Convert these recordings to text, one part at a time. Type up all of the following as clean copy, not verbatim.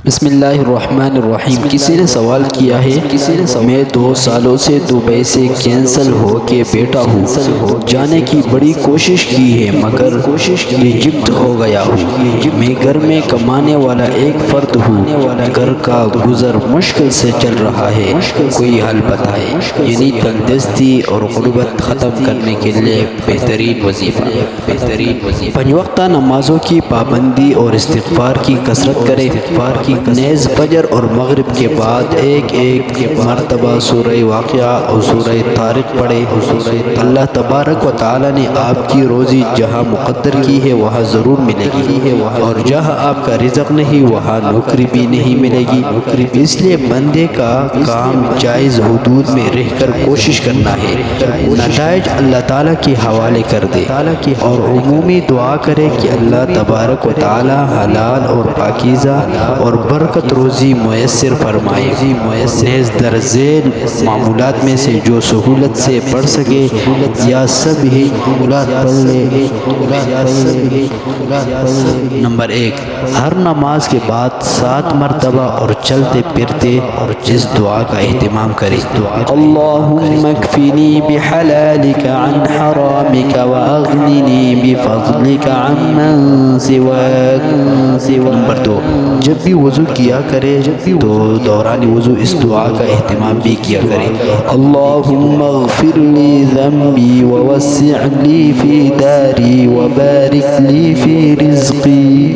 بسم اللہ الرحمن الرحیم۔ کسی نے سوال کیا ہے میں 2 سالوں سے دبئی سے کینسل ہو کے بیٹھا ہوں، جانے کی بڑی کوشش کی ہے مگر ریجیکٹ ہو گیا ہوں۔ میں گھر میں کمانے والا ایک فرد ہوں، گھر کا گزر مشکل سے چل رہا ہے، کوئی حل بتائے۔ یعنی تندرستی اور غربت ختم کرنے کے لیے بہترین وظیفہ 5 وقتہ نمازوں کی پابندی اور استغفار کی کثرت کرے۔ نیز فجر اور مغرب کے بعد ایک مرتبہ سورہ واقعہ اور سورہ طارق پڑھے۔ اللہ تبارک و تعالی نے آپ کی روزی جہاں مقدر کی ہے وہاں ضرور ملے گی، اور جہاں آپ کا رزق نہیں وہاں نوکری بھی نہیں ملے گی۔ اس لیے بندے کا کام جائز حدود میں رہ کر کوشش کرنا ہے، نتائج اللہ تعالیٰ کے حوالے کر دے، اور عمومی دعا کرے کہ اللہ تبارک و تعالی حلال اور پاکیزہ اور برکت روزی میسر فرمائے۔ نیز در ذیل معمولات میں سے جو سہولت سے پڑھ سکے یا سب ہی معمولات پڑھ لے۔ نمبر 1، ہر نماز کے بعد 7 مرتبہ اور چلتے پھرتے اس دعا کا اہتمام کرے۔ اللہم اکفنی بحلالک عن حرامک واغننی بفضلک عن من سواک۔ نمبر 2، جب بھی وضو کیا کرے تو دوران وضو اس دعا کا اہتمام بھی کیا کرے۔ اللہم اغفر لی ذنبی ووسع لی فی داری وبارک لی فی رزقی۔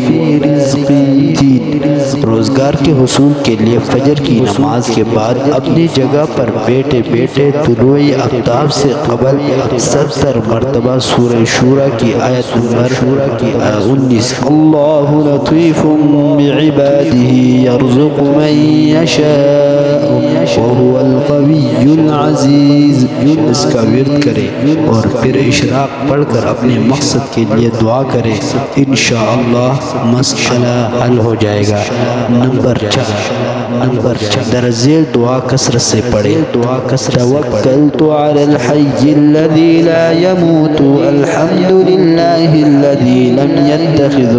3، روزگار کے حصول کے لیے فجر کی نماز کے بعد اپنی جگہ پر بیٹھے بیٹھے طلوع آفتاب سے قبل 70 مرتبہ سورہ شورى کی آیت نمبر 19 اللہ لطیف بعباده يرزق من يشاء وهو القوی العزیز، اس کا ورد کرے اور پھر اشراق پڑھ کر اپنے مقصد کے لیے دعا کرے، انشاءاللہ مسئلہ حل ہو جائے گا۔ نمبر 4، در ذیل دعا کثرت سے پڑھے۔ توکلت علی الحی الذی لا يموت الحمد للہ الذی لم يتخذ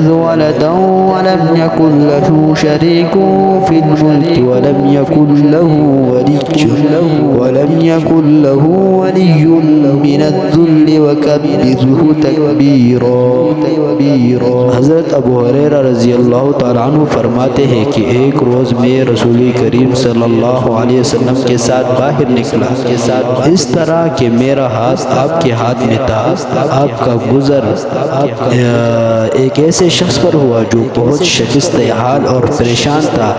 ولدا ولم يكن له شريك في الملك ولم يكن له ولي من الذل وكبره تكبيرا۔ حضرت ابو ہریرہ رضی اللہ تعالیٰ عنہ فرماتے ہیں کہ ایک روز میں رسول کریم صلی اللہ علیہ وسلم کے ساتھ باہر نکلا، اس طرح کہ میرا ہاتھ آپ کے ہاتھ میں تھا۔ آپ کا گزر ایک ایسے شخص پر ہوا جو بہت شکست حال اور پریشان تھا۔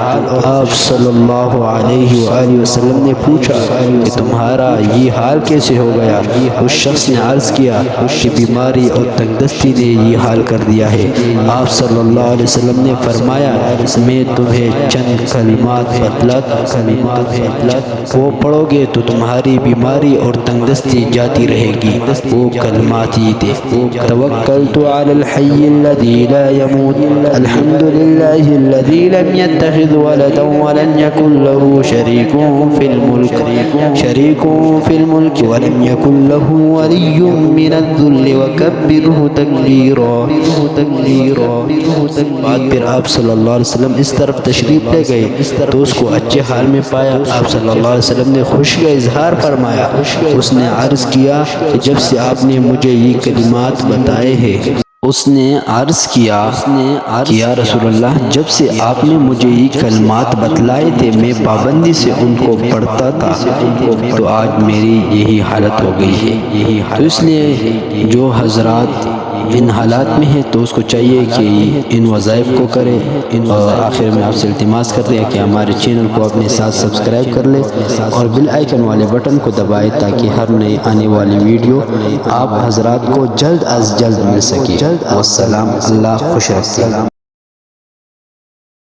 آپ صلی اللہ علیہ وآلہ وسلم نے پوچھا کہ تمہارا یہ حال کیسے ہو گیا؟ اس شخص نے عرض کیا کہ بیماری اور تنگدستی نے یہ حال کر دیا ہے۔ آپ صلی اللہ علیہ وسلم نے فرمایا میں تمہیں چند کلمات وہ پڑھو گے تو تمہاری بیماری اور تنگدستی جاتی رہے گی۔ وہ کلمات یہ تھے، توکلت علی الحی الذی لا يموت الحمد للہ الذی لم يتخذ ولدا ولم يكن له شریک فی الملک ولم يكن له ولی من الذل وکبرہ تکبیرا۔ بعد پھر آپ صلی اللہ علیہ وسلم اس طرف تشریف لے گئے تو اس کو اچھے حال میں پایا۔ آپ صلی اللہ علیہ وسلم نے خوشی کا اظہار فرمایا۔ اس نے عرض کیا کہ جب سے آپ نے مجھے یہ کلمات بتائے ہیں، اس نے عرض کیا کہ یا رسول اللہ جب سے آپ نے مجھے یہ کلمات بتلائے تھے میں پابندی سے ان کو پڑھتا تھا تو آج میری یہی حالت ہو گئی ہے۔ تو اس لیے جو حضرات ان حالات میں ہے تو اس کو چاہیے کہ ان وظائف کو کرے۔ آخر میں آپ سے التماس کرتے ہیں کہ ہمارے چینل کو اپنے ساتھ سبسکرائب کر لے اور بیل آئیکن والے بٹن کو دبائے تاکہ ہر نئے آنے والی ویڈیو آپ حضرات کو جلد از جلد مل سکے۔ والسلام، اللہ خوش رکھے۔